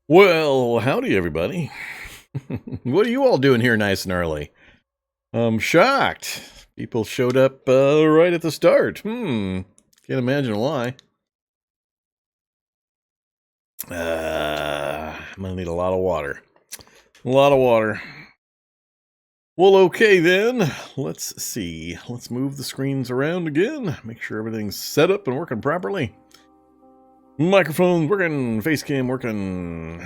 Well, howdy, everybody. What are you all doing here nice and early? I'm shocked. People showed up right at the start. Can't imagine why. I'm gonna need a lot of water. A lot of water. Well, okay then. Let's see. Let's move the screens around again. Make sure everything's set up and working properly. Microphone working, face cam working,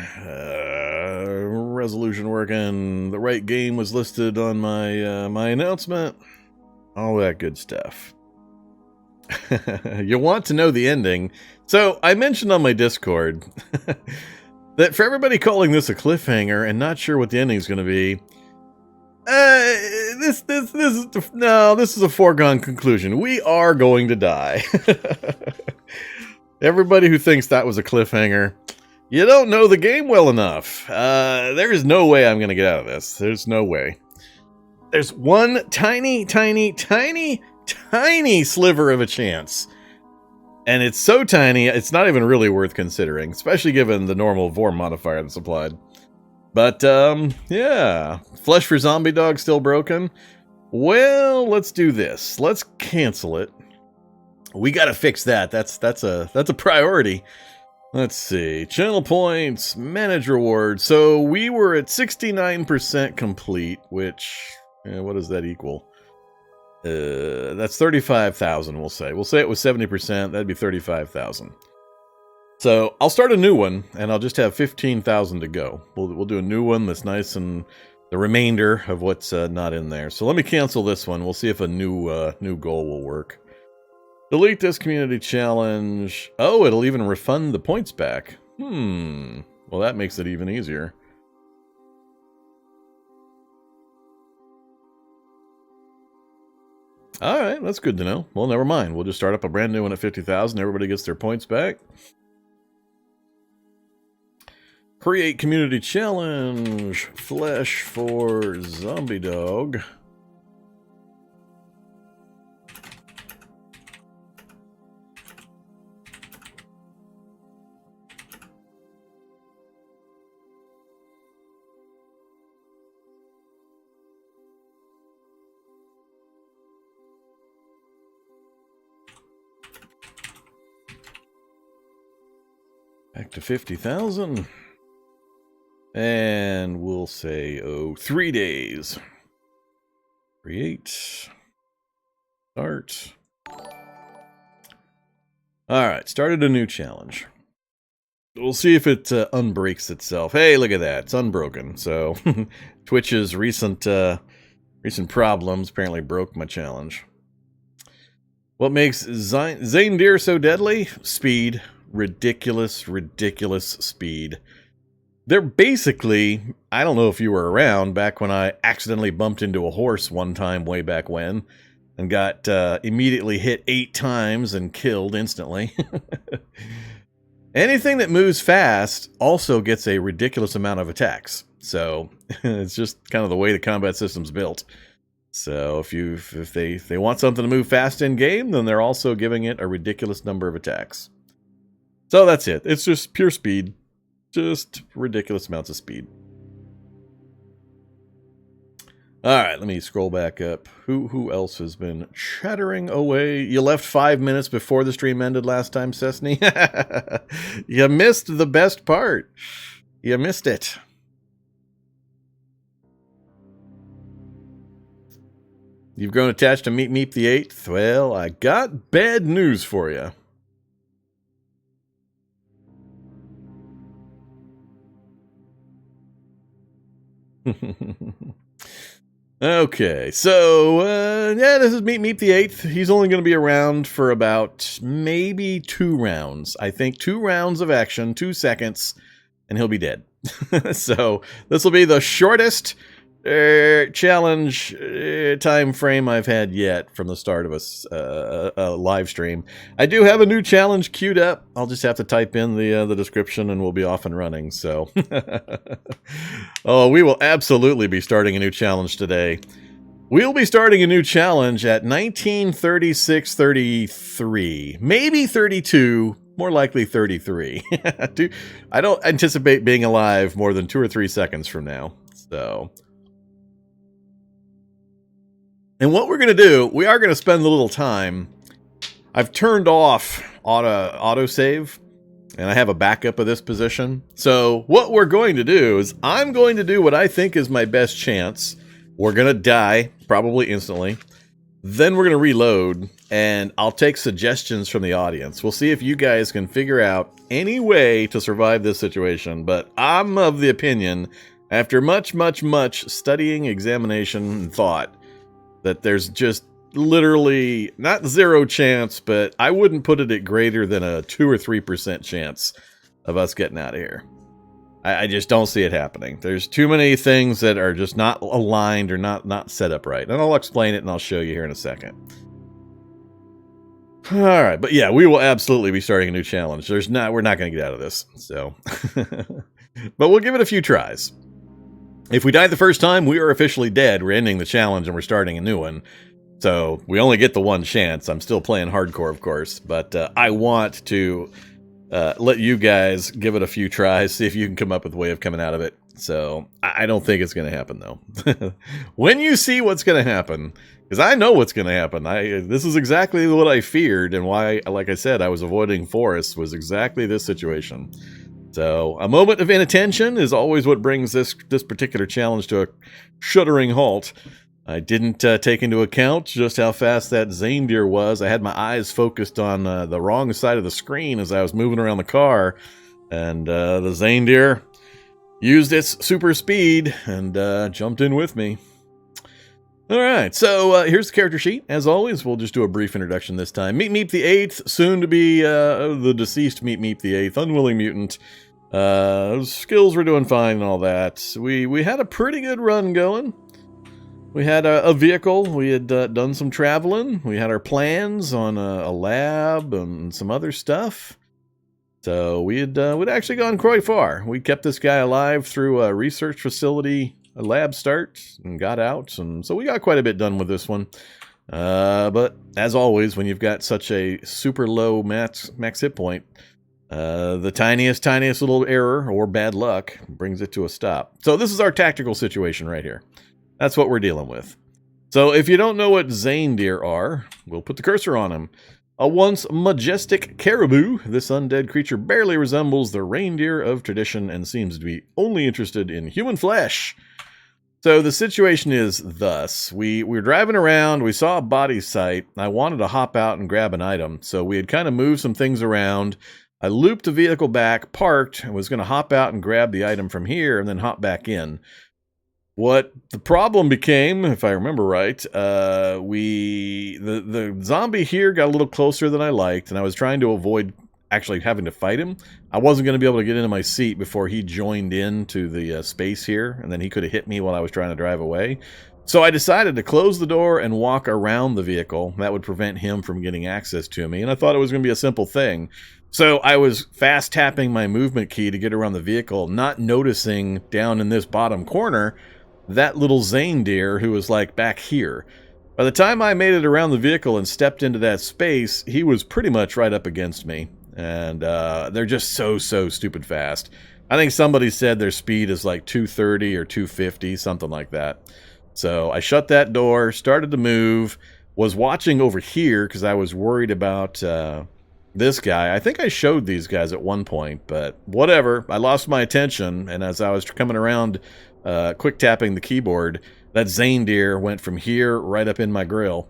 resolution working, the right game was listed on my my announcement, all that good stuff. You want to know the ending. So I mentioned on my Discord that for everybody calling this a cliffhanger and not sure what the ending is going to be, this is a foregone conclusion. We are going to die. Everybody who thinks that was a cliffhanger, you don't know the game well enough. There is no way I'm going to get out of this. There's no way. There's one tiny sliver of a chance. And it's so tiny, it's not even really worth considering, especially given the normal Vorm modifier that's applied. But, yeah. Flesh for Zombie Dog still broken? Well, let's do this. Let's cancel it. We gotta fix that. That's a priority. Let's see. Channel points, manage rewards. So we were at 69% complete, which, what does that equal? That's 35,000, we'll say. We'll say it was 70%. That'd be 35,000. So I'll start a new one, and I'll just have 15,000 to go. We'll do a new one that's nice and the remainder of what's not in there. So let me cancel this one. We'll see if a new goal will work. Delete this community challenge. Oh, it'll even refund the points back. Well, that makes it even easier. Alright, that's good to know. Well, never mind. We'll just start up a brand new one at 50,000. Everybody gets their points back. Create community challenge. Flesh for Zombie Dog. Back to 50,000. And we'll say, 3 days. Create. Start. Alright, started a new challenge. We'll see if it unbreaks itself. Hey, look at that. It's unbroken. So, Twitch's recent problems apparently broke my challenge. What makes Zayndir so deadly? Speed. Ridiculous speed. They're basically, I don't know if you were around back when I accidentally bumped into a horse one time way back when and got immediately hit 8 times and killed instantly. Anything that moves fast also gets a ridiculous amount of attacks. So it's just kind of the way the combat system's built. So if they want something to move fast in game, then they're also giving it a ridiculous number of attacks. So that's it. It's just pure speed. Just ridiculous amounts of speed. Alright, let me scroll back up. Who else has been chattering away? You left 5 minutes before the stream ended last time, Cessny? You missed the best part. You missed it. You've grown attached to Meep Meep the 8th? Well, I got bad news for you. Okay, so, yeah, this is Meep Meep the 8th. He's only going to be around for about maybe 2 rounds. I think 2 rounds of action, 2 seconds, and he'll be dead. So, this will be the shortest challenge time frame I've had yet from the start of a live stream. I do have a new challenge queued up. I'll just have to type in the description and we'll be off and running. So, oh, we will absolutely be starting a new challenge today. We'll be starting a new challenge at 1936-33, maybe 32. more likely 33. I don't anticipate being alive more than 2 or 3 seconds from now. So, and what we're going to do, we are going to spend a little time. I've turned off autosave, and I have a backup of this position. So what we're going to do is I'm going to do what I think is my best chance. We're going to die, probably instantly. Then we're going to reload, and I'll take suggestions from the audience. We'll see if you guys can figure out any way to survive this situation. But I'm of the opinion, after much studying, examination, and thought, that there's just literally not 0 chance, but I wouldn't put it at greater than a 2 or 3% chance of us getting out of here. I just don't see it happening. There's too many things that are just not aligned or not set up right. And I'll explain it and I'll show you here in a second. All right, but yeah, we will absolutely be starting a new challenge. We're not going to get out of this. So, but we'll give it a few tries. If we die the first time, we are officially dead. We're ending the challenge and we're starting a new one. So we only get the one chance. I'm still playing hardcore, of course, but I want to let you guys give it a few tries, see if you can come up with a way of coming out of it. So I don't think it's going to happen, though. When you see what's going to happen, because I know what's going to happen. This is exactly what I feared, and why, like I said, I was avoiding forests, was exactly this situation. So a moment of inattention is always what brings this particular challenge to a shuddering halt. I didn't take into account just how fast that Zaindeer was. I had my eyes focused on the wrong side of the screen as I was moving around the car. And the Zaindeer used its super speed and jumped in with me. All right, so here's the character sheet. As always, we'll just do a brief introduction this time. Meep Meep the 8th, soon to be the deceased Meep Meep the 8th, Unwilling Mutant. Skills were doing fine and all that. We had a pretty good run going. We had a vehicle. We had done some traveling. We had our plans on a lab and some other stuff. So we'd actually gone quite far. We kept this guy alive through a research facility, a lab start, and got out. And so we got quite a bit done with this one. But as always, when you've got such a super low max hit point, the tiniest little error or bad luck brings it to a stop. So this is our tactical situation right here. That's what we're dealing with. So if you don't know what Zaindeer are, we'll put the cursor on them. A once majestic caribou, this undead creature barely resembles the reindeer of tradition and seems to be only interested in human flesh. So the situation is thus. We were driving around, we saw a body site. I wanted to hop out and grab an item, so we had kind of moved some things around. I looped the vehicle back, parked, and was going to hop out and grab the item from here and then hop back in. What the problem became, if I remember right, the zombie here got a little closer than I liked, and I was trying to avoid actually having to fight him. I wasn't going to be able to get into my seat before he joined into the space here, and then he could have hit me while I was trying to drive away. So I decided to close the door and walk around the vehicle. That would prevent him from getting access to me, and I thought it was going to be a simple thing. So I was fast tapping my movement key to get around the vehicle, not noticing down in this bottom corner that little Zaindeer who was like back here. By the time I made it around the vehicle and stepped into that space, he was pretty much right up against me. And they're just so stupid fast. I think somebody said their speed is like 230 or 250, something like that. So I shut that door, started to move, was watching over here because I was worried about this guy. I think I showed these guys at one point, but whatever. I lost my attention, and as I was coming around quick tapping the keyboard, that Zaindeer went from here right up in my grill.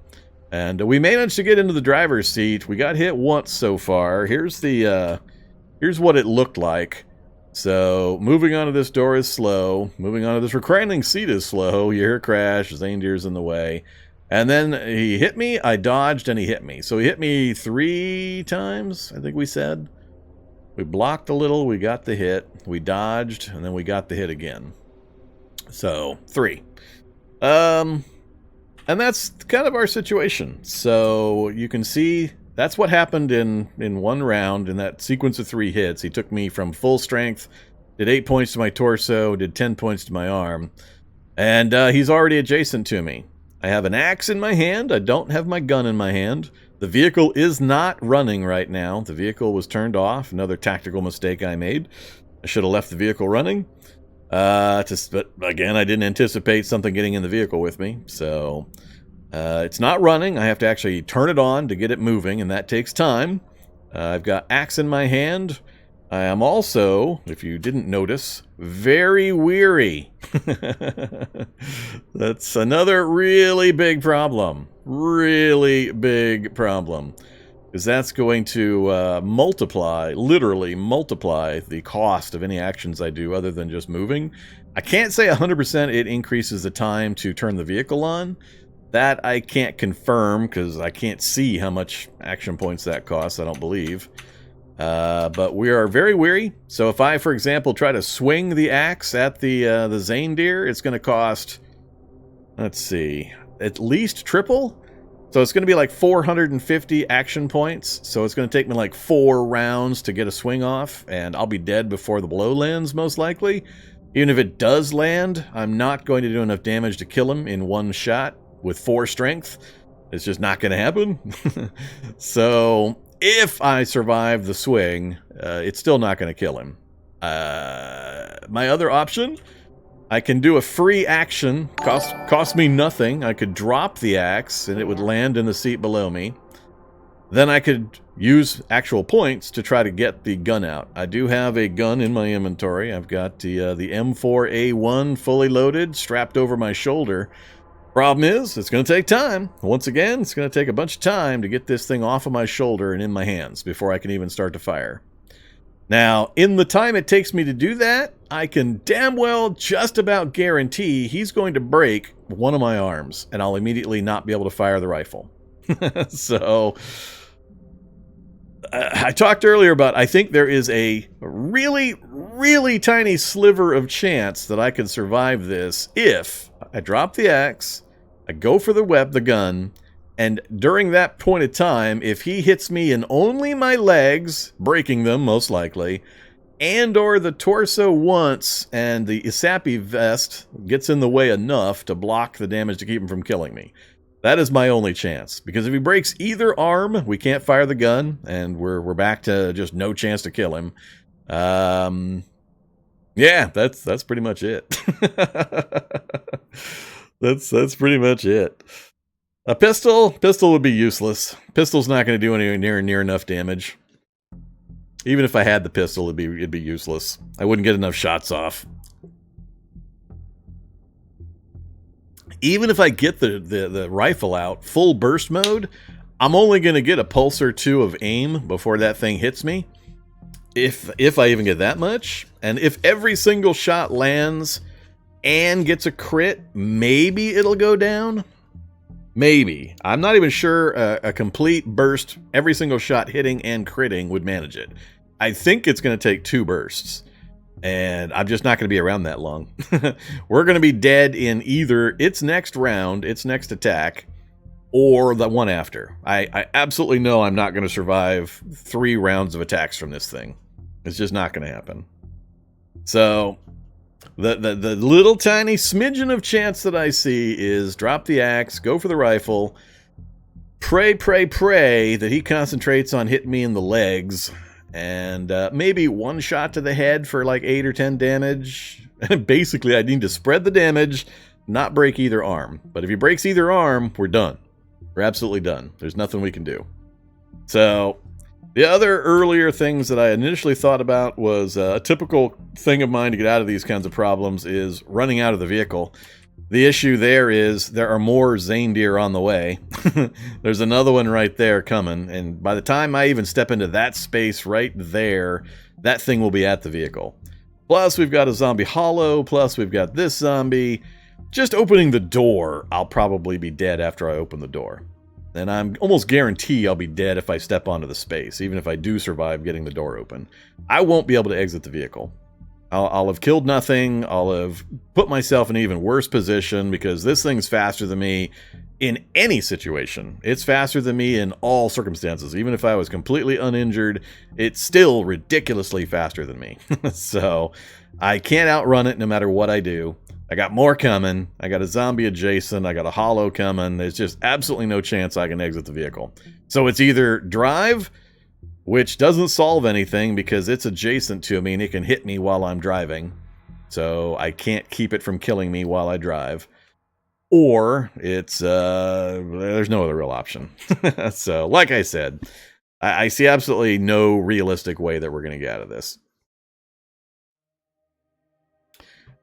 And we managed to get into the driver's seat. We got hit once so far. Here's what it looked like. So moving onto this door is slow. Moving onto this reclining seat is slow. You hear a crash. Zaindeer's in the way. And then he hit me. I dodged and he hit me. So he hit me 3 times, I think we said. We blocked a little. We got the hit. We dodged. And then we got the hit again. So 3. And that's kind of our situation. So you can see that's what happened in one round in that sequence of 3 hits. He took me from full strength, did 8 points to my torso, did 10 points to my arm, and he's already adjacent to me. I have an axe in my hand. I don't have my gun in my hand. The vehicle is not running right now. The vehicle was turned off. Another tactical mistake I made. I should have left the vehicle running. But again, I didn't anticipate something getting in the vehicle with me. So it's not running. I have to actually turn it on to get it moving, and that takes time. I've got axe in my hand. I am also, if you didn't notice, very weary. That's another really big problem. Really big problem. Because that's going to multiply, literally multiply the cost of any actions I do other than just moving. I can't say 100% it increases the time to turn the vehicle on. That I can't confirm because I can't see how much action points that costs, I don't believe. But we are very weary. So if I, for example, try to swing the axe at the Zaindeer, it's going to cost, let's see, at least triple. So it's going to be like 450 action points. So it's going to take me like 4 rounds to get a swing off, and I'll be dead before the blow lands, most likely. Even if it does land, I'm not going to do enough damage to kill him in one shot with 4 strength. It's just not going to happen. So if I survive the swing, it's still not going to kill him. My other option, I can do a free action, cost me nothing. I could drop the axe and it would land in the seat below me. Then I could use actual points to try to get the gun out. I do have a gun in my inventory. I've got the M4A1 fully loaded, strapped over my shoulder. Problem is, it's going to take time. Once again, it's going to take a bunch of time to get this thing off of my shoulder and in my hands before I can even start to fire. Now, in the time it takes me to do that, I can damn well just about guarantee he's going to break one of my arms, and I'll immediately not be able to fire the rifle. So, I talked earlier about, I think there is a really, really tiny sliver of chance that I can survive this if I drop the axe, I go for the gun, and during that point of time, if he hits me in only my legs, breaking them most likely, and or the torso once, and the Isapi vest gets in the way enough to block the damage to keep him from killing me. That is my only chance, because if he breaks either arm, we can't fire the gun, and we're back to just no chance to kill him. Yeah, that's pretty much it. That's pretty much it. A pistol would be useless. Pistol's not going to do anywhere near enough damage. Even if I had the pistol, it'd be useless. I wouldn't get enough shots off. Even if I get the rifle out full burst mode, I'm only going to get a pulse or 2 of aim before that thing hits me. If I even get that much. And if every single shot lands and gets a crit, maybe it'll go down. Maybe. I'm not even sure a complete burst, every single shot hitting and critting would manage it. I think it's going to take 2 bursts. And I'm just not going to be around that long. We're going to be dead in either its next round, its next attack, or the one after. I absolutely know I'm not going to survive 3 rounds of attacks from this thing. It's just not going to happen. So the little tiny smidgen of chance that I see is drop the axe, go for the rifle, pray that he concentrates on hitting me in the legs, and maybe 1 shot to the head for like 8 or 10 damage. Basically, I need to spread the damage, not break either arm. But if he breaks either arm, we're done. We're absolutely done. There's nothing we can do. So the other earlier things that I initially thought about was a typical thing of mine to get out of these kinds of problems is running out of the vehicle. The issue there is there are more Zaindeer on the way. There's another one right there coming, and by the time I even step into that space right there, that thing will be at the vehicle. Plus, we've got a zombie hollow, plus we've got this zombie. Just opening the door, I'll probably be dead after I open the door. And I'm almost guarantee I'll be dead if I step onto the space, even if I do survive getting the door open. I won't be able to exit the vehicle. I'll have killed nothing. I'll have put myself in an even worse position because this thing's faster than me in any situation. It's faster than me in all circumstances. Even if I was completely uninjured, it's still ridiculously faster than me. So I can't outrun it no matter what I do. I got more coming. I got a zombie adjacent. I got a hollow coming. There's just absolutely no chance I can exit the vehicle. So it's either drive, which doesn't solve anything because it's adjacent to me and it can hit me while I'm driving. So I can't keep it from killing me while I drive. Or it's, there's no other real option. So, like I said, I see absolutely no realistic way that we're going to get out of this.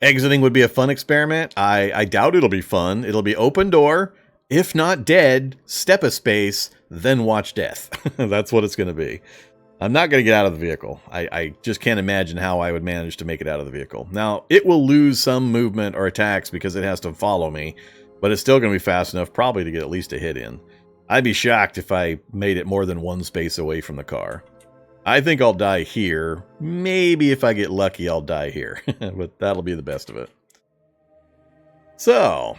Exiting would be a fun experiment. I doubt it'll be fun. It'll be open door. If not dead, step a space, then watch death. That's what it's going to be. I'm not going to get out of the vehicle. I just can't imagine how I would manage to make it out of the vehicle. Now, it will lose some movement or attacks because it has to follow me, but it's still going to be fast enough probably to get at least a hit in. I'd be shocked if I made it more than one space away from the car. I think I'll die here. Maybe if I get lucky, I'll die here. But that'll be the best of it. So,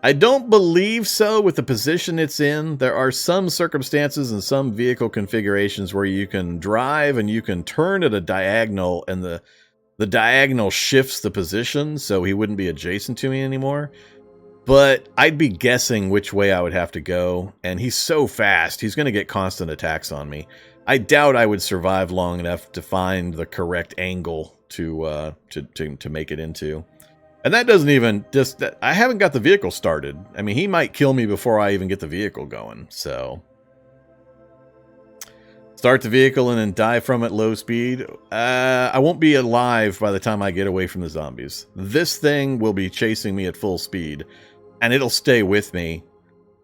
I don't believe so with the position it's in. There are some circumstances and some vehicle configurations where you can drive and you can turn at a diagonal and the diagonal shifts the position so he wouldn't be adjacent to me anymore. But I'd be guessing which way I would have to go, and he's so fast, he's going to get constant attacks on me. I doubt I would survive long enough to find the correct angle to make it into. And that doesn't even I haven't got the vehicle started. I mean, he might kill me before I even get the vehicle going, so. Start the vehicle and then die from it low speed. I won't be alive by the time I get away from the zombies. This thing will be chasing me at full speed, and it'll stay with me.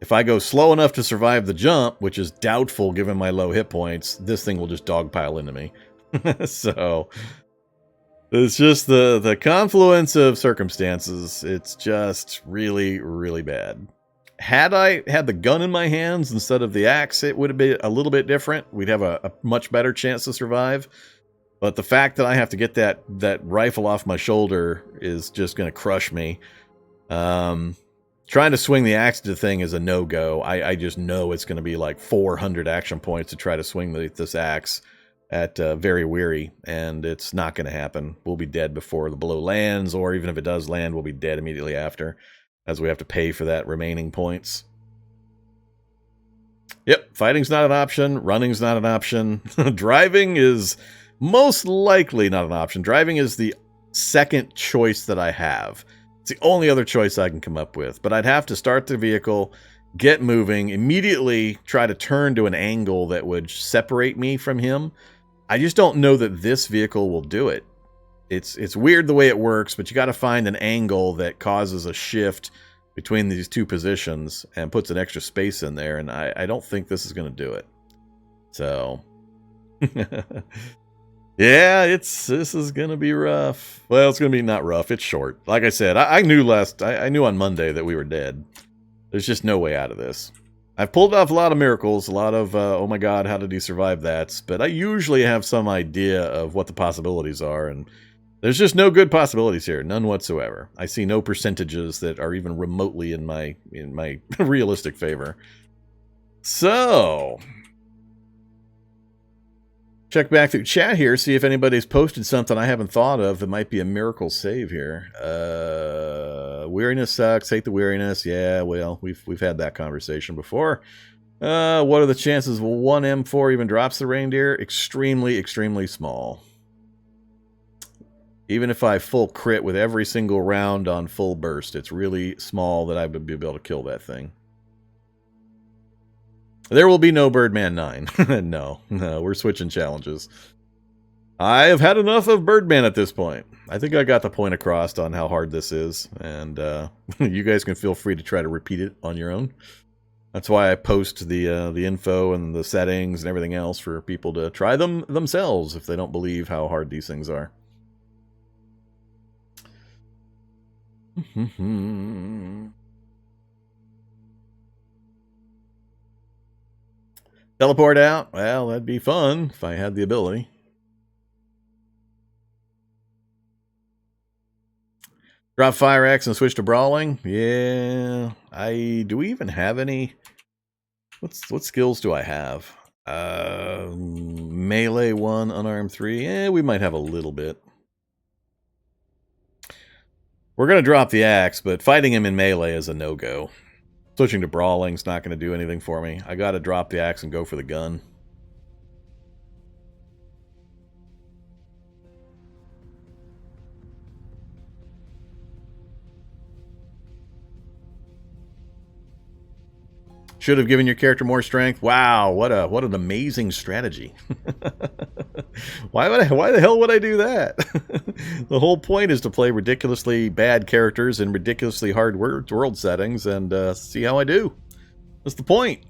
If I go slow enough to survive the jump, which is doubtful given my low hit points, this thing will just dogpile into me. So, it's just the confluence of circumstances. It's just really, really bad. Had I had the gun in my hands instead of the axe, it would have been a little bit different. We'd have a much better chance to survive. But the fact that I have to get that rifle off my shoulder is just going to crush me. Trying to swing the axe to the thing is a no-go. I just know it's going to be like 400 action points to try to swing this axe at very weary, and it's not going to happen. We'll be dead before the blow lands, or even if it does land, we'll be dead immediately after, as we have to pay for that remaining points. Yep, fighting's not an option. Running's not an option. Driving is most likely not an option. Driving is the second choice that I have. It's the only other choice I can come up with. But I'd have to start the vehicle, get moving, immediately try to turn to an angle that would separate me from him. I just don't know that this vehicle will do it. It's weird the way it works, but you got to find an angle that causes a shift between these two positions and puts an extra space in there, and I don't think this is going to do it. So, yeah, this is going to be rough. Well, it's going to be not rough. It's short. Like I said, I knew I knew on Monday that we were dead. There's just no way out of this. I've pulled off a lot of miracles, a lot of, oh my god, how did he survive that? But I usually have some idea of what the possibilities are, and there's just no good possibilities here, none whatsoever. I see no percentages that are even remotely in my realistic favor. So, check back through chat here, see if anybody's posted something I haven't thought of that might be a miracle save here. Weariness sucks, hate the weariness. Yeah, well, we've had that conversation before. What are the chances one M4 even drops the reindeer? Extremely, extremely small. Even if I full crit with every single round on full burst, it's really small that I would be able to kill that thing. There will be no Birdman 9. No, we're switching challenges. I have had enough of Birdman at this point. I think I got the point across on how hard this is, and you guys can feel free to try to repeat it on your own. That's why I post the info and the settings and everything else for people to try them themselves if they don't believe how hard these things are. Teleport out? Well, that'd be fun if I had the ability. Drop Fire Axe and switch to Brawling? Yeah. Do we even have any? What skills do I have? Melee 1, Unarmed 3. Yeah, we might have a little bit. We're going to drop the axe, but fighting him in melee is a no-go. Switching to brawling's not going to do anything for me. I got to drop the axe and go for the gun. Should have given your character more strength. Wow, what an amazing strategy. Why the hell would I do that? The whole point is to play ridiculously bad characters in ridiculously hard world settings and see how I do. That's the point.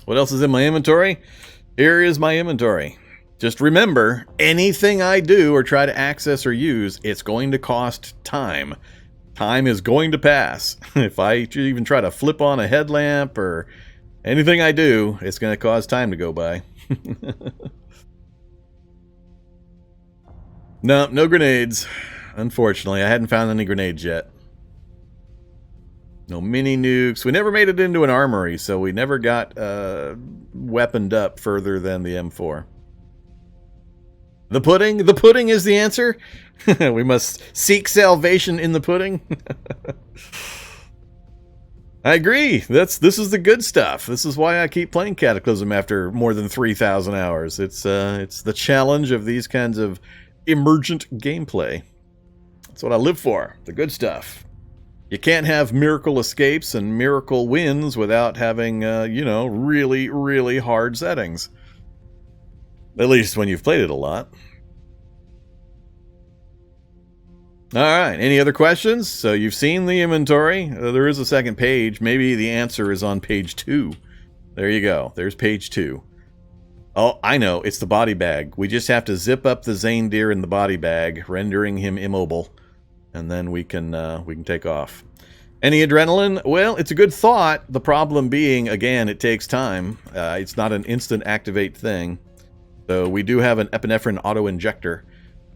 What else is in my inventory? Here is my inventory. Just remember, anything I do or try to access or use, it's going to cost time. Time is going to pass. If I even try to flip on a headlamp or anything I do, it's going to cause time to go by. No grenades. Unfortunately, I hadn't found any grenades yet. No mini nukes. We never made it into an armory, so we never got weaponed up further than the M4. The pudding? The pudding is the answer? We must seek salvation in the pudding? I agree. This is the good stuff. This is why I keep playing Cataclysm after more than 3,000 hours. It's the challenge of these kinds of emergent gameplay. That's what I live for. The good stuff. You can't have miracle escapes and miracle wins without having, really, really hard settings. At least when you've played it a lot. Alright, any other questions? So you've seen the inventory. There is a second page. Maybe the answer is on page 2. There you go. There's page 2. Oh, I know. It's the body bag. We just have to zip up the Zaindir in the body bag, rendering him immobile. And then we can take off. Any adrenaline? Well, it's a good thought. The problem being, again, it takes time. It's not an instant activate thing. So we do have an epinephrine auto-injector,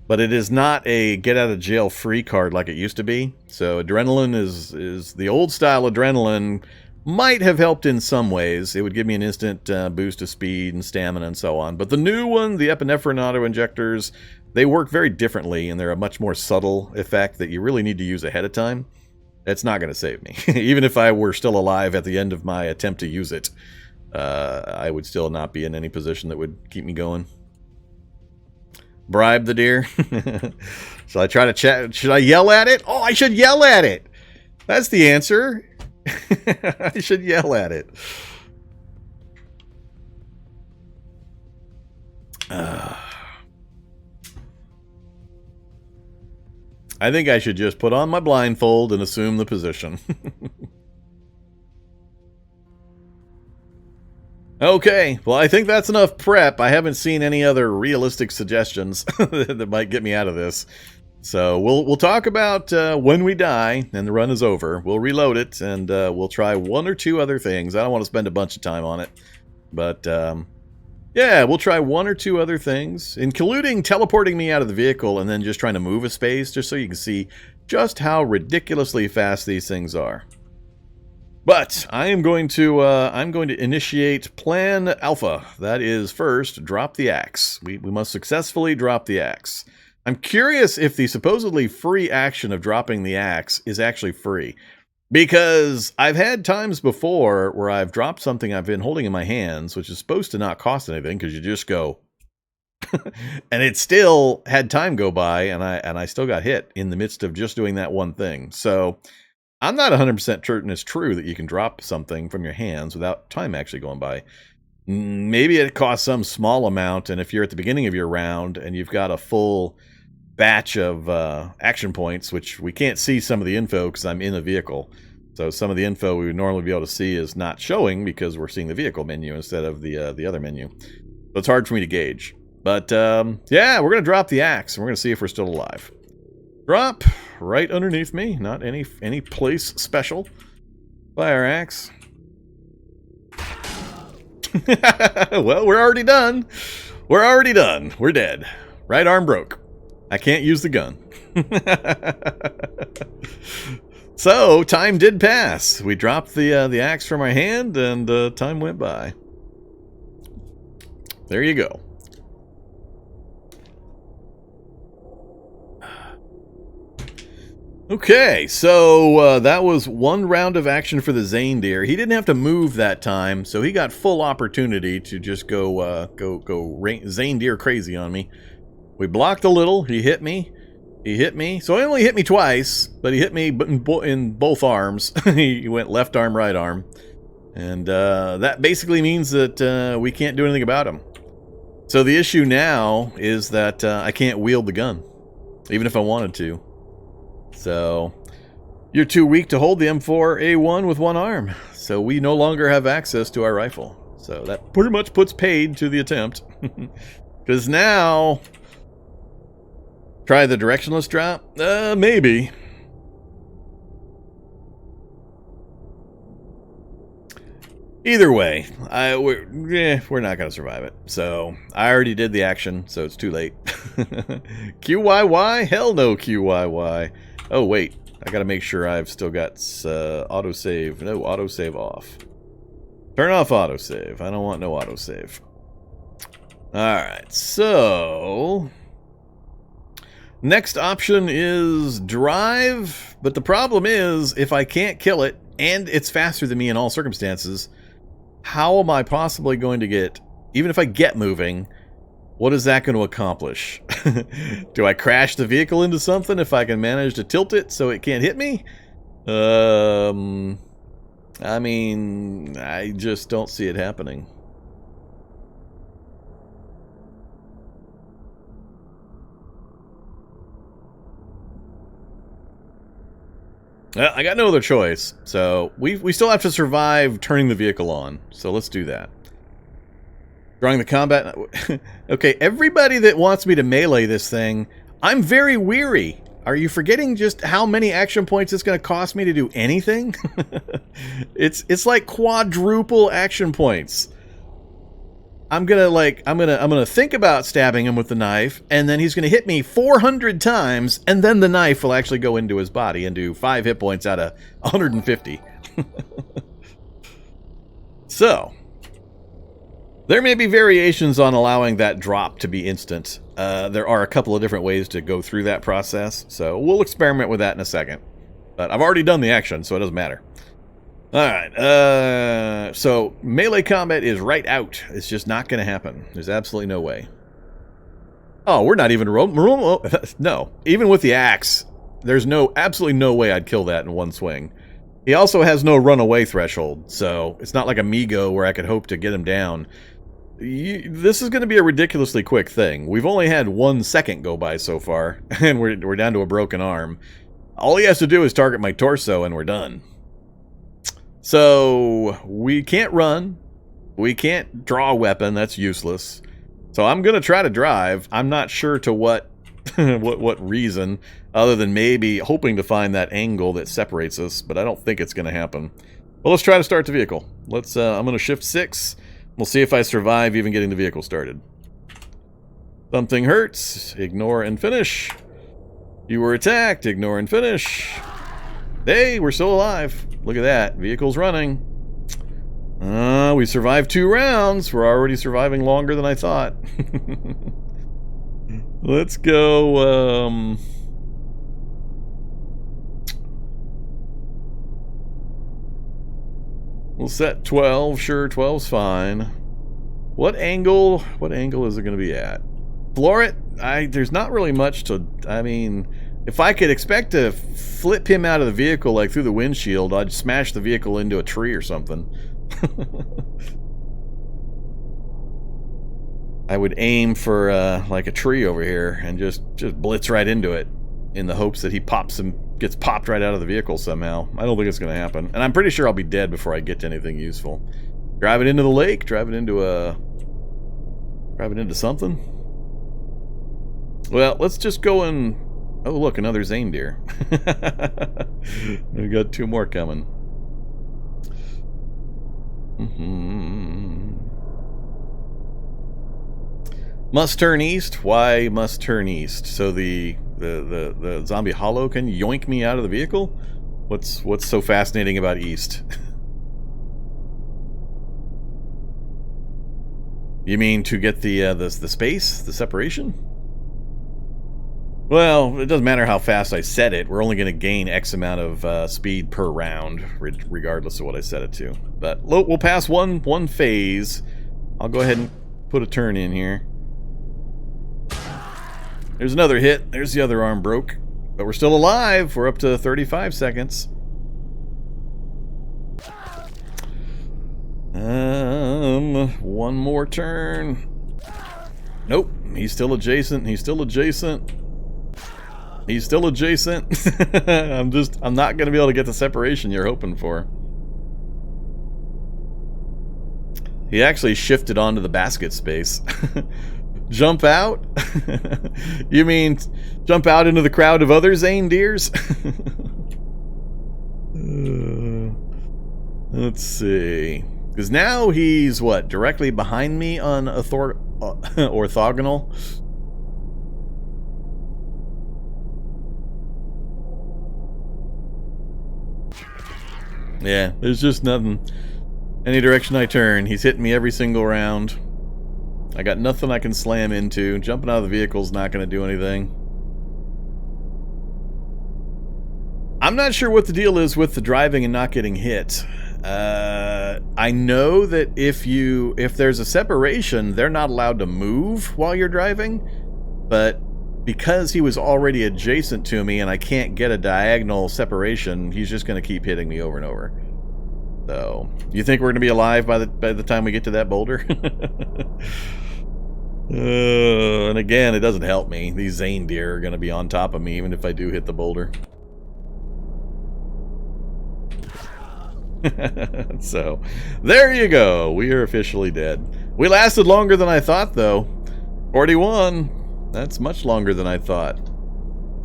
but it is not a get-out-of-jail-free card like it used to be. So adrenaline is the old-style adrenaline might have helped in some ways. It would give me an instant boost of speed and stamina and so on. But the new one, the epinephrine auto-injectors, they work very differently, and they're a much more subtle effect that you really need to use ahead of time. That's not going to save me. Even if I were still alive at the end of my attempt to use it, I would still not be in any position that would keep me going. Bribe the deer. Shall I try to chat? Should I yell at it? Oh, I should yell at it. That's the answer. I should yell at it. I think I should just put on my blindfold and assume the position. Okay, well, I think that's enough prep. I haven't seen any other realistic suggestions that might get me out of this. So we'll talk about when we die and the run is over. We'll reload it and we'll try one or two other things. I don't want to spend a bunch of time on it. But yeah, we'll try one or two other things, including teleporting me out of the vehicle and then just trying to move a space just so you can see just how ridiculously fast these things are. But I'm going to initiate Plan Alpha. That is, first, drop the axe. We must successfully drop the axe. I'm curious if the supposedly free action of dropping the axe is actually free. Because I've had times before where I've dropped something I've been holding in my hands, which is supposed to not cost anything, because you just go... and it still had time go by, and I still got hit in the midst of just doing that one thing. So... I'm not 100% certain it's true that you can drop something from your hands without time actually going by. Maybe it costs some small amount, and if you're at the beginning of your round and you've got a full batch of action points, which we can't see some of the info because I'm in a vehicle. So some of the info we would normally be able to see is not showing because we're seeing the vehicle menu instead of the other menu. So it's hard for me to gauge. But yeah, we're going to drop the axe, and we're going to see if we're still alive. Drop right underneath me, not any place special. Fire axe. Well, we're already done. We're already done. We're dead. Right arm broke. I can't use the gun. So, time did pass. We dropped the axe from our hand, and time went by. There you go. Okay, so that was one round of action for the Zaindeer. He didn't have to move that time, so he got full opportunity to just go Zaindeer crazy on me. We blocked a little. He hit me. He hit me. So he only hit me twice, but he hit me in both arms. He went left arm, right arm. And that basically means that we can't do anything about him. So the issue now is that I can't wield the gun, even if I wanted to. So you're too weak to hold the M4A1 with one arm. So we no longer have access to our rifle. So that pretty much puts paid to the attempt. Because now... Try the directionless drop? Maybe. Either way, we're not going to survive it. So, I already did the action, so it's too late. QYY? Hell no QYY. Oh, wait. I got to make sure I've still got autosave. No, autosave off. Turn off autosave. I don't want no autosave. Alright, so... Next option is drive, but the problem is, if I can't kill it, and it's faster than me in all circumstances, how am I possibly going to get, even if I get moving, what is that going to accomplish? Do I crash the vehicle into something if I can manage to tilt it so it can't hit me? I mean, I just don't see it happening. I got no other choice, so we still have to survive turning the vehicle on, so let's do that. Drawing the combat... Okay, everybody that wants me to melee this thing, I'm very weary. Are you forgetting just how many action points it's going to cost me to do anything? It's like quadruple action points. I'm gonna think about stabbing him with the knife, and then he's gonna hit me 400 times, and then the knife will actually go into his body and do 5 hit points out of 150. So, there may be variations on allowing that drop to be instant. There are a couple of different ways to go through that process, so we'll experiment with that in a second. But I've already done the action, so it doesn't matter. Alright, so melee combat is right out. It's just not going to happen. There's absolutely no way. Oh, we're not even... No, even with the axe, there's absolutely no way I'd kill that in one swing. He also has no runaway threshold, so it's not like Amigo where I could hope to get him down. This is going to be a ridiculously quick thing. We've only had 1 second go by so far, and we're down to a broken arm. All he has to do is target my torso, and we're done. So, we can't run. We can't draw a weapon. That's useless. So I'm going to try to drive. I'm not sure to what what reason, other than maybe hoping to find that angle that separates us, but I don't think it's going to happen. Well, let's try to start the vehicle. I'm going to shift 6. We'll see if I survive even getting the vehicle started. Something hurts. Ignore and finish. You were attacked. Ignore and finish. Hey, we're still alive. Look at that. Vehicle's running. We survived 2 rounds. We're already surviving longer than I thought. Let's go, we'll set 12. Sure, 12's fine. What angle is it going to be at? Floor it? There's not really much to... I mean... If I could expect to flip him out of the vehicle, like through the windshield, I'd smash the vehicle into a tree or something. I would aim for, like a tree over here and just blitz right into it in the hopes that he gets popped right out of the vehicle somehow. I don't think it's going to happen. And I'm pretty sure I'll be dead before I get to anything useful. Drive it into the lake, drive it into something. Well, let's just go and... Oh, look, another Zaindeer. We've got 2 more coming. Must turn east? Why must turn east? So the zombie hollow can yoink me out of the vehicle? What's so fascinating about east? You mean to get the space? The separation? Well, it doesn't matter how fast I set it. We're only going to gain X amount of speed per round, regardless of what I set it to. But we'll pass one phase. I'll go ahead and put a turn in here. There's another hit. There's the other arm broke. But we're still alive. We're up to 35 seconds. One more turn. Nope. He's still adjacent. He's still adjacent. He's still adjacent. I'm not going to be able to get the separation you're hoping for. He actually shifted onto the basket space. Jump out? You mean jump out into the crowd of other Zane deers? Let's see. Because now he's, what, directly behind me on orthogonal? Yeah, there's just nothing. Any direction I turn, he's hitting me every single round. I got nothing I can slam into. Jumping out of the vehicle's not going to do anything. I'm not sure what the deal is with the driving and not getting hit. I know that if there's a separation, they're not allowed to move while you're driving. But because he was already adjacent to me and I can't get a diagonal separation, he's just going to keep hitting me over and over. So, you think we're going to be alive by the time we get to that boulder? And again, it doesn't help me. These Zane deer are going to be on top of me even if I do hit the boulder. So, there you go. We are officially dead. We lasted longer than I thought, though. 41. That's much longer than I thought.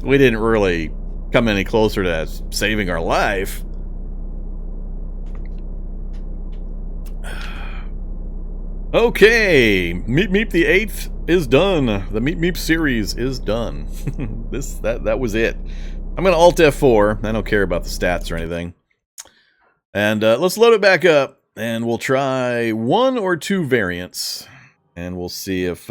We didn't really come any closer to saving our life. Okay, Meep Meep the 8th is done. The Meep Meep series is done. That was it. I'm gonna Alt F4. I don't care about the stats or anything. And let's load it back up, and we'll try 1 or 2 variants, and we'll see if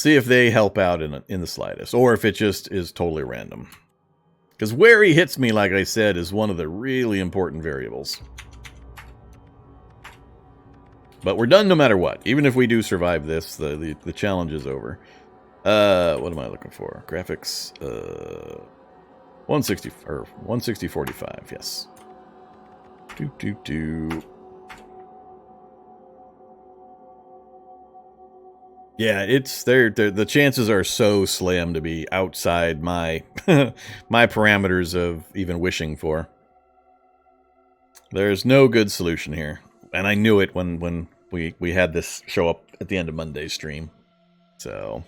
they help out in the slightest, or if it just is totally random. Because where he hits me, like I said, is one of the really important variables. But we're done no matter what. Even if we do survive this, the challenge is over. What am I looking for? Graphics. 160 or 160/45. Yes. Yeah, it's the chances are so slim to be outside my my parameters of even wishing for. There's no good solution here. And I knew it when we had this show up at the end of Monday's stream. So,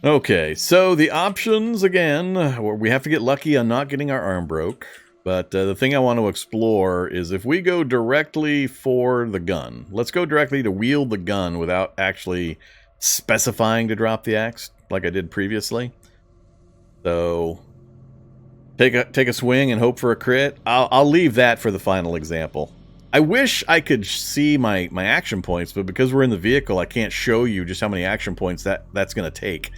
okay. So the options, again, we have to get lucky on not getting our arm broke. But the thing I want to explore is if we go directly for the gun. Let's go directly to wield the gun without actually specifying to drop the axe like I did previously. So, take a swing and hope for a crit. I'll leave that for the final example. I wish I could see my action points, but because we're in the vehicle, I can't show you just how many action points that's going to take.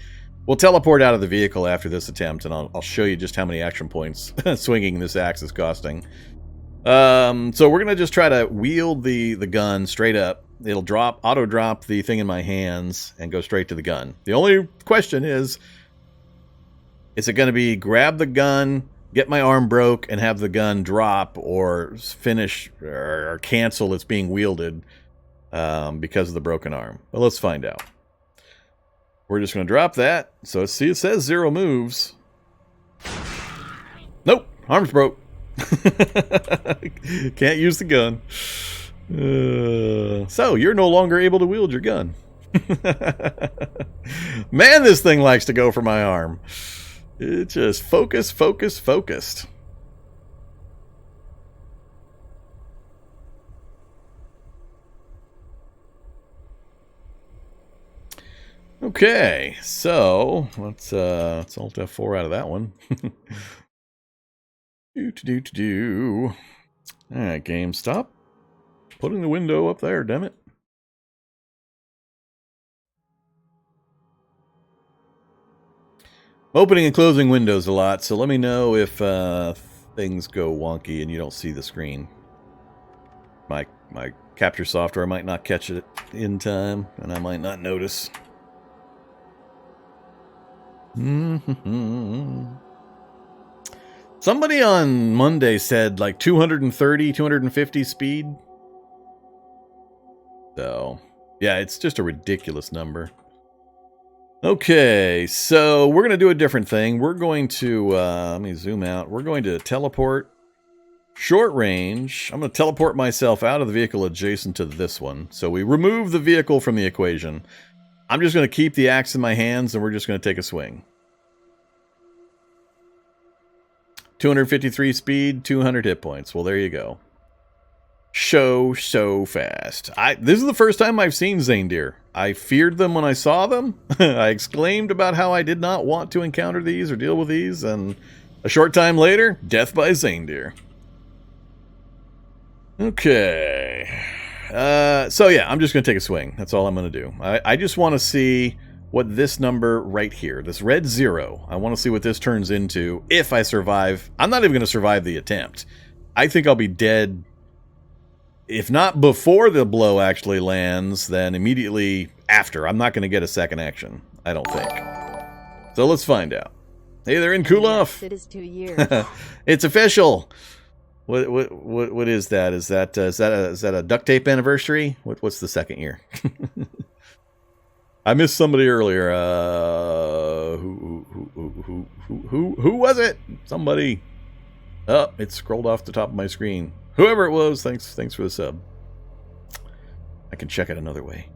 We'll teleport out of the vehicle after this attempt, and I'll show you just how many action points swinging this axe is costing. So we're going to just try to wield the gun straight up. It'll auto-drop the thing in my hands and go straight to the gun. The only question is it going to be grab the gun, get my arm broke, and have the gun drop or finish or cancel its being wielded because of the broken arm? Well, let's find out. We're just going to drop that. So see, it says 0 moves. Nope, arm's broke. Can't use the gun. So you're no longer able to wield your gun. Man, this thing likes to go for my arm. It just focused. Okay, so let's Alt F4 out of that one. All right, game, stop putting the window up there, damn it. Opening and closing windows a lot, so let me know if things go wonky and you don't see the screen. My capture software might not catch it in time, and I might not notice. Somebody on Monday said like 230, 250 speed. So, yeah, it's just a ridiculous number. Okay, so we're going to do a different thing. We're going to, let me zoom out. We're going to teleport short range. I'm going to teleport myself out of the vehicle adjacent to this one. So we remove the vehicle from the equation. I'm just going to keep the axe in my hands, and we're just going to take a swing. 253 speed, 200 hit points. Well, there you go. So fast. This is the first time I've seen Zaindeer. I feared them when I saw them. I exclaimed about how I did not want to encounter these or deal with these, and a short time later, death by Zaindeer. Okay. So yeah, I'm just going to take a swing. That's all I'm going to do. I just want to see what this number right here, this red 0, I want to see what this turns into if I survive. I'm not even going to survive the attempt. I think I'll be dead. If not before the blow actually lands, then immediately after. I'm not going to get a second action, I don't think. So let's find out. Hey there, in Kulov. Yes, it is 2 years. It's official. What is that? Is that a duct tape anniversary? What's the second year? I missed somebody earlier. Who was it? Somebody. Oh, it scrolled off the top of my screen. Whoever it was, thanks for the sub. I can check it another way.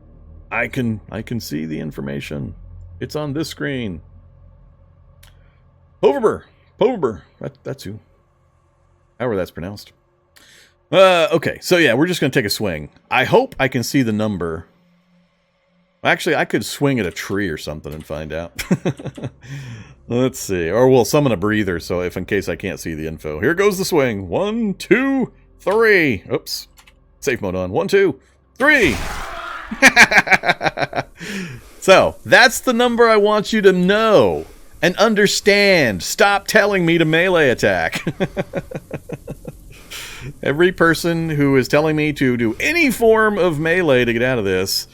I can see the information. It's on this screen. Poverber. That's who. However that's pronounced. Okay, so yeah, we're just going to take a swing. I hope I can see the number. Actually, I could swing at a tree or something and find out. Let's see. Or we'll summon a breather, so if in case I can't see the info. Here goes the swing. 1, 2, 3. Oops. Safe mode on. 1, 2, 3. So, that's the number I want you to know and understand. Stop telling me to melee attack. Every person who is telling me to do any form of melee to get out of this,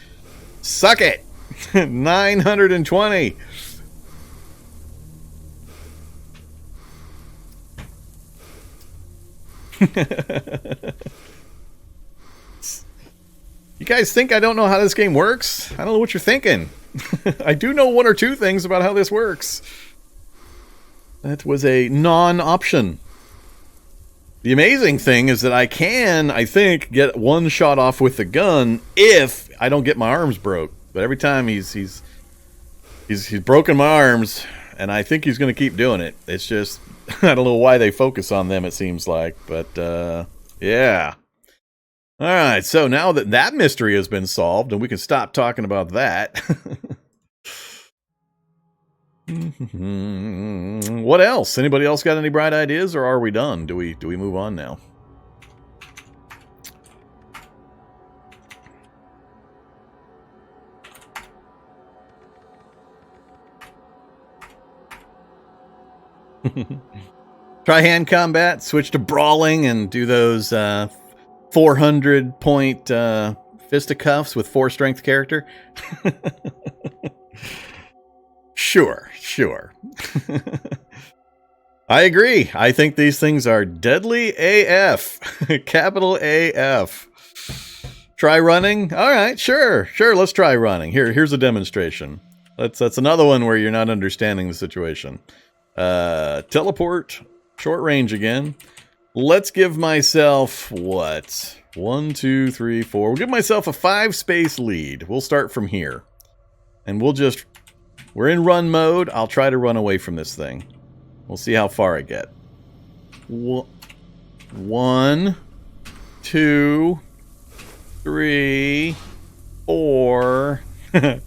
suck it. 920. You guys think I don't know how this game works? I don't know what you're thinking. I do know one or two things about how this works. That was a non-option. The amazing thing is that I can, I think, get one shot off with the gun if I don't get my arms broke. But every time he's broken my arms, and I think he's going to keep doing it. It's just, I don't know why they focus on them, it seems like. But, yeah. All right, so now that that mystery has been solved, and we can stop talking about that. What else? Anybody else got any bright ideas, or are we done? Do we move on now? Try hand combat, switch to brawling, and do those 400-point fisticuffs with 4 strength character. Sure. I agree. I think these things are deadly AF. Capital AF. Try running? All right, sure. Let's try running. Here's a demonstration. That's another one where you're not understanding the situation. Teleport, short range again. Let's give myself, what? 1, 2, 3, 4. We'll give myself a 5-space lead. We'll start from here. And we're in run mode. I'll try to run away from this thing. We'll see how far I get. 1, 2, 3, 4. Here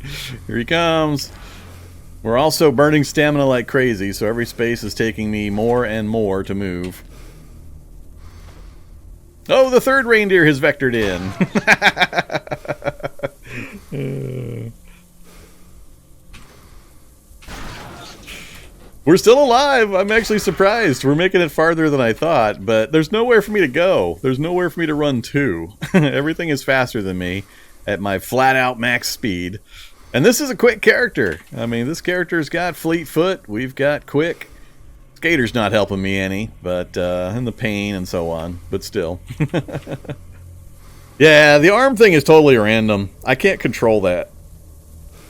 he comes. We're also burning stamina like crazy, so every space is taking me more and more to move. Oh, the third reindeer has vectored in. We're still alive. I'm actually surprised. We're making it farther than I thought, but there's nowhere for me to go. There's nowhere for me to run to. Everything is faster than me at my flat-out max speed. And this is a quick character. I mean, this character's got fleet foot. We've got quick. Skater's not helping me any, but and the pain and so on, but still. Yeah, the arm thing is totally random. I can't control that.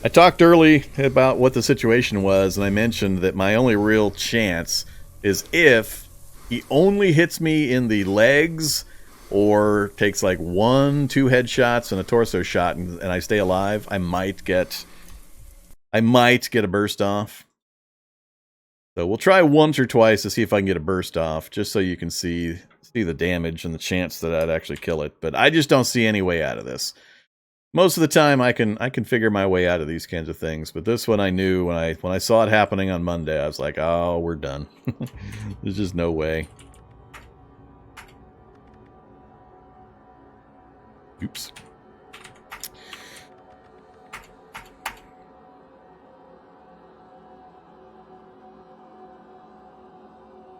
I talked early about what the situation was, and I mentioned that my only real chance is if he only hits me in the legs or takes like 1-2 headshots and a torso shot and I stay alive, I might get a burst off. So we'll try once or twice to see if I can get a burst off, just so you can see the damage and the chance that I'd actually kill it. But I just don't see any way out of this. Most of the time I can figure my way out of these kinds of things, but this one I knew when I saw it happening on Monday, I was like, oh, we're done. There's just no way. Oops.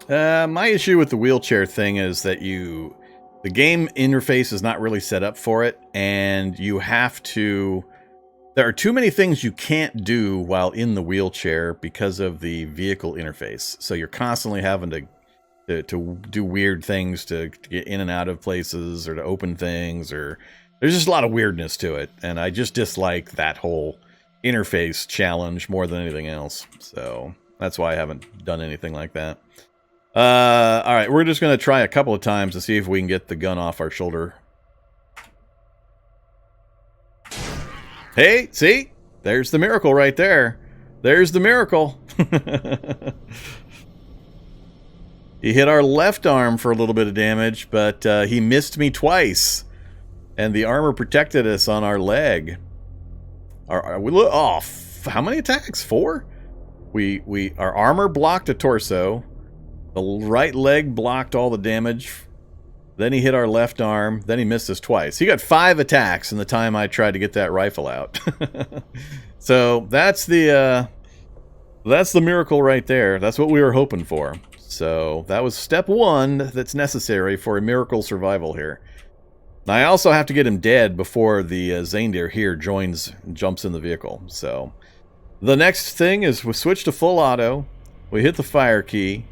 My issue with the wheelchair thing is that the game interface is not really set up for it, and there are too many things you can't do while in the wheelchair because of the vehicle interface. So you're constantly having to do weird things to get in and out of places or to open things, or there's just a lot of weirdness to it, and I just dislike that whole interface challenge more than anything else. So that's why I haven't done anything like that. All right, we're just going to try a couple of times to see if we can get the gun off our shoulder. Hey, see? There's the miracle right there. There's the miracle. He hit our left arm for a little bit of damage, but he missed me twice. And the armor protected us on our leg. How many attacks? 4? Our armor blocked a torso. The right leg blocked all the damage. Then he hit our left arm. Then he missed us twice. He got 5 attacks in the time I tried to get that rifle out. So that's the miracle right there. That's what we were hoping for. So that was step 1 that's necessary for a miracle survival here. Now I also have to get him dead before the Zaindir here jumps in the vehicle. So the next thing is we switch to full auto. We hit the fire key.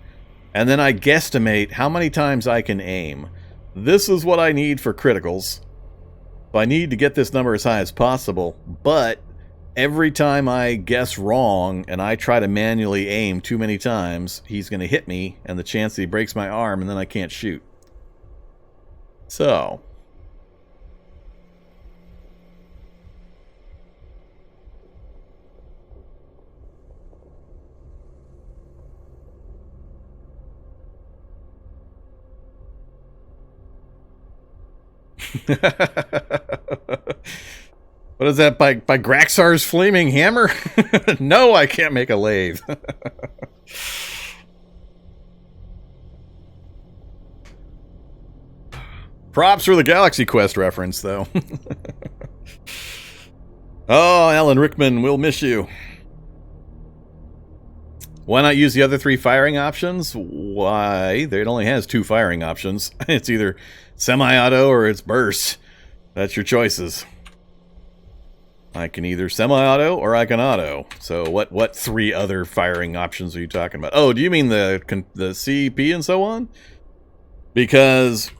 And then I guesstimate how many times I can aim. This is what I need for criticals. So I need to get this number as high as possible. But every time I guess wrong and I try to manually aim too many times, he's going to hit me, and the chance that he breaks my arm, and then I can't shoot. So what is that, by Graxar's flaming hammer? No, I can't make a lathe. Props for the Galaxy Quest reference, though. Oh, Alan Rickman, we'll miss you. Why not use the other 3 firing options? Why? It only has 2 firing options. It's either semi-auto or it's burst. That's your choices. I can either semi-auto or I can auto. So what 3 other firing options are you talking about? Oh, do you mean the CEP and so on? Because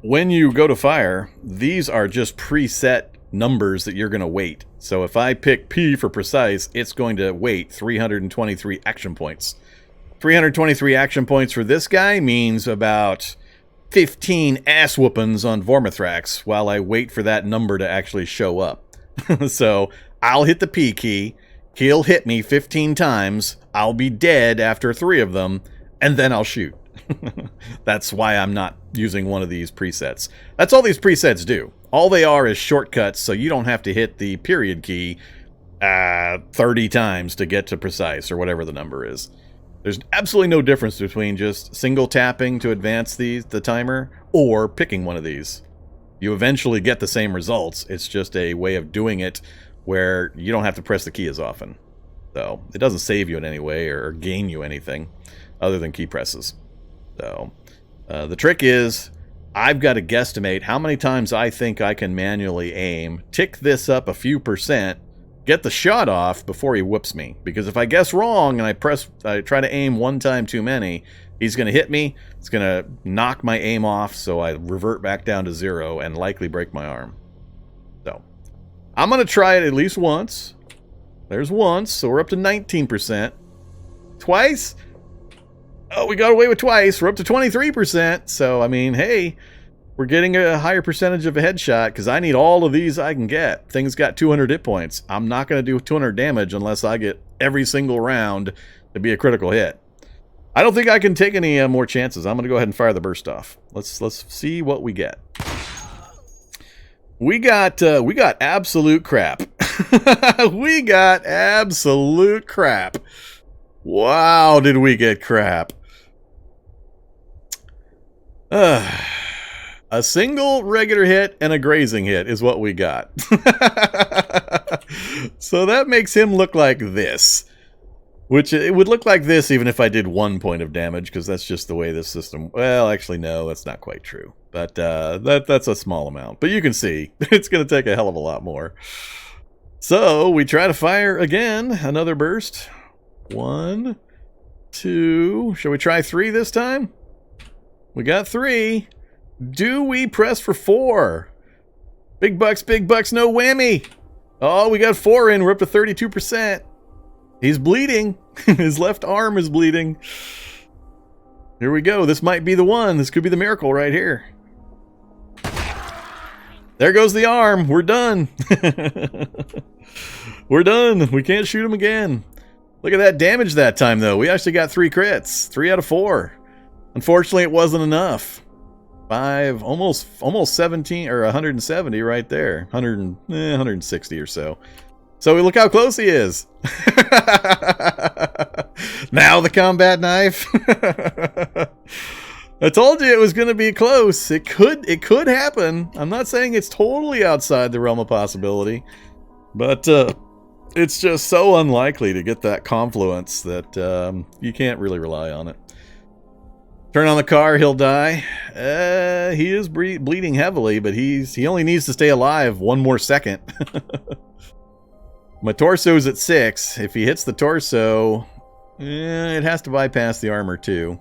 when you go to fire, these are just preset numbers that you're going to wait. So if I pick P for precise, it's going to wait 323 action points. 323 action points for this guy means about 15 ass whoopings on Vormithrax while I wait for that number to actually show up. So I'll hit the P key, he'll hit me 15 times, I'll be dead after 3 of them, and then I'll shoot. That's why I'm not using one of these presets. That's all these presets do. All they are is shortcuts, so you don't have to hit the period key 30 times to get to precise, or whatever the number is. There's absolutely no difference between just single tapping to advance the timer, or picking one of these. You eventually get the same results. It's just a way of doing it where you don't have to press the key as often. So it doesn't save you in any way or gain you anything other than key presses. So the trick is I've got to guesstimate how many times I think I can manually aim, tick this up a few percent, get the shot off before he whoops me. Because if I guess wrong and I try to aim one time too many, he's going to hit me, it's going to knock my aim off, so I revert back down to 0 and likely break my arm. So I'm going to try it at least once. There's once, so we're up to 19%. Twice? Oh, we got away with twice. We're up to 23%. So, I mean, hey, we're getting a higher percentage of a headshot because I need all of these I can get. Thing's got 200 hit points. I'm not going to do 200 damage unless I get every single round to be a critical hit. I don't think I can take any more chances. I'm going to go ahead and fire the burst off. Let's see what we get. We got absolute crap. We got absolute crap. Wow, did we get crap. A single regular hit and a grazing hit is what we got. So that makes him look like this. Which it would look like this even if I did 1 point of damage, because that's just the way this system... Well, actually, no, that's not quite true. But that's a small amount. But you can see, it's going to take a hell of a lot more. So we try to fire again. Another burst. 1, 2... Shall we try 3 this time? We got 3. Do we press for 4? Big bucks, no whammy. Oh, we got 4 in. We're up to 32%. He's bleeding. His left arm is bleeding. Here we go. This might be the one. This could be the miracle right here. There goes the arm. We're done. We're done. We can't shoot him again. Look at that damage that time, though. We actually got 3 crits. 3 out of 4. Unfortunately, it wasn't enough. 5, almost 17, or 170 right there. 160 or so. So look how close he is. Now the combat knife. I told you it was going to be close. It could happen. I'm not saying it's totally outside the realm of possibility, but it's just so unlikely to get that confluence that you can't really rely on it. Turn on the car, he'll die. He is bleeding heavily, but he only needs to stay alive 1 more second. My torso's at 6. If he hits the torso, it has to bypass the armor too.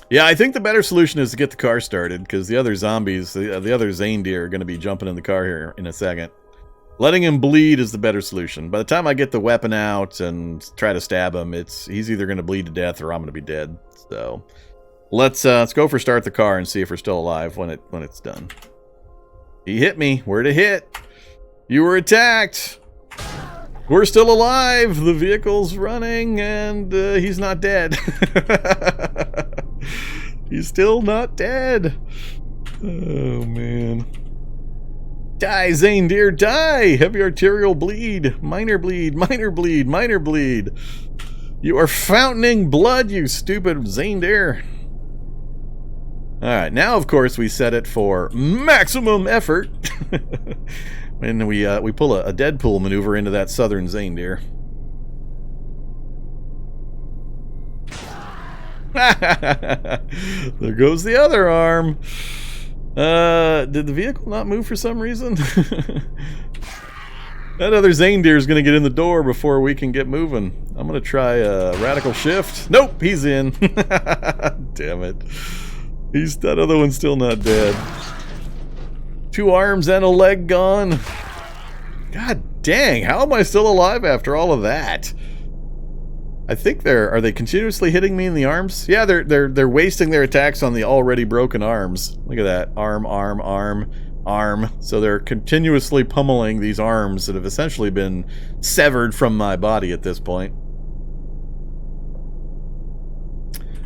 Yeah, I think the better solution is to get the car started, because the other zombies, the other Zaindeer, are going to be jumping in the car here in a second. Letting him bleed is the better solution. By the time I get the weapon out and try to stab him, he's either going to bleed to death or I'm going to be dead. So let's go for start the car and see if we're still alive when it's done. He hit me. Where'd it hit? You were attacked. We're still alive. The vehicle's running and he's not dead. He's still not dead. Oh, man. Die, Zaindeer, die! Heavy arterial bleed. Minor bleed, minor bleed, minor bleed. You are fountaining blood, you stupid Zaindeer. Alright, now, of course, we set it for maximum effort. And we pull a Deadpool maneuver into that southern Zaindeer. There goes the other arm. Did the vehicle not move for some reason? That other Zaindeer is going to get in the door before we can get moving. I'm going to try a radical shift. Nope, he's in. Damn it. That other one's still not dead. 2 arms and a leg gone. God dang, how am I still alive after all of that? I think are they continuously hitting me in the arms? Yeah, they're wasting their attacks on the already broken arms. Look at that. Arm, arm, arm, arm. So they're continuously pummeling these arms that have essentially been severed from my body at this point.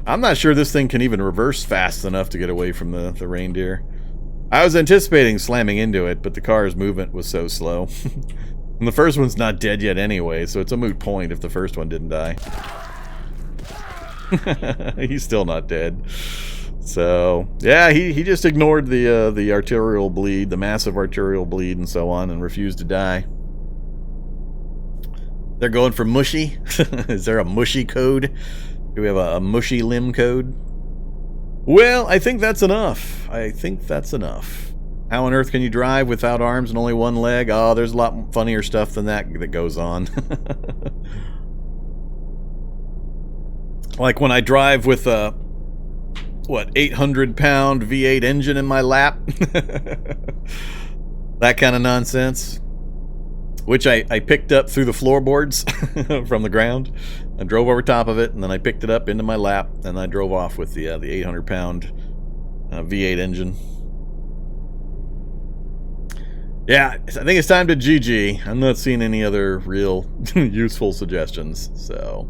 I'm not sure this thing can even reverse fast enough to get away from the reindeer. I was anticipating slamming into it, but the car's movement was so slow. And the first one's not dead yet anyway, so it's a moot point if the first one didn't die. He's still not dead. So, yeah, he just ignored the arterial bleed, the massive arterial bleed and so on, and refused to die. They're going for mushy. Is there a mushy code? Do we have a mushy limb code? Well, I think that's enough. I think that's enough. How on earth can you drive without arms and only one leg? Oh, there's a lot funnier stuff than that goes on. Like when I drive with a, what, 800-pound V8 engine in my lap? That kind of nonsense. Which I picked up through the floorboards from the ground. I drove over top of it, and then I picked it up into my lap, and I drove off with the 800-pound V8 engine. Yeah, I think it's time to GG. I'm not seeing any other real useful suggestions, so...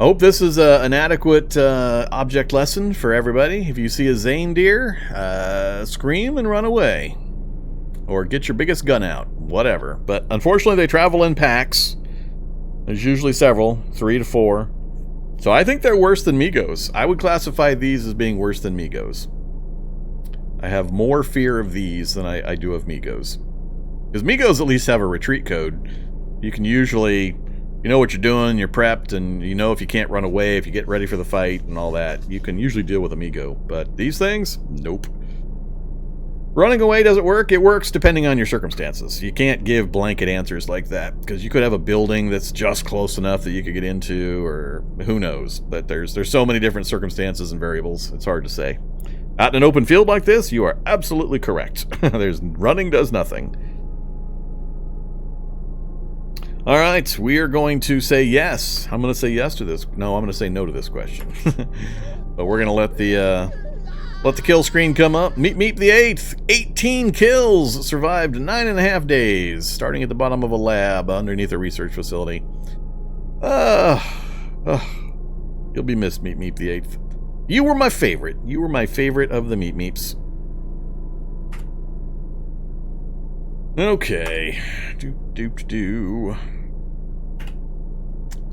I hope this is an adequate object lesson for everybody. If you see a Zane deer, scream and run away. Or get your biggest gun out. Whatever. But unfortunately, they travel in packs. There's usually several, 3 to 4. So I think they're worse than Migos. I would classify these as being worse than Migos. I have more fear of these than I do of Migos. Because Migos at least have a retreat code. You can usually, you know what you're doing, you're prepped, and you know if you can't run away, if you get ready for the fight and all that. You can usually deal with a Migo. But these things, nope. Running away doesn't work. It works depending on your circumstances. You can't give blanket answers like that, because you could have a building that's just close enough that you could get into, or who knows. But there's so many different circumstances and variables, it's hard to say. Out in an open field like this, you are absolutely correct. Running does nothing. All right, we are going to say yes. I'm going to say yes to this. No, I'm going to say no to this question. But we're going to let the kill screen come up. Meep Meep the 8th. 18 kills. Survived 9.5 days. Starting at the bottom of a lab underneath a research facility. You'll be missed, Meep Meep the 8th. You were my favorite. You were my favorite of the Meep Meeps. Okay.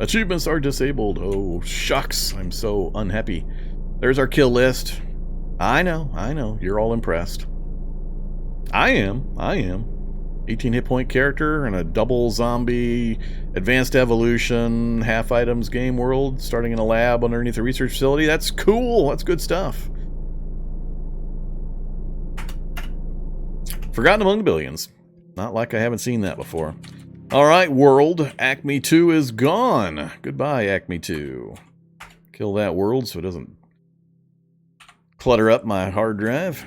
Achievements are disabled. Oh, shucks. I'm so unhappy. There's our kill list. I know. You're all impressed. I am. 18 hit point character and a double zombie advanced evolution half items game world starting in a lab underneath a research facility. That's cool. That's good stuff. Forgotten among the billions. Not like I haven't seen that before. All right, world. Acme 2 is gone. Goodbye, Acme 2. Kill that world so it doesn't clutter up my hard drive.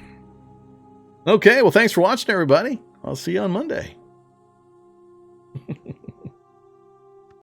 Okay, well, thanks for watching, everybody. I'll see you on Monday.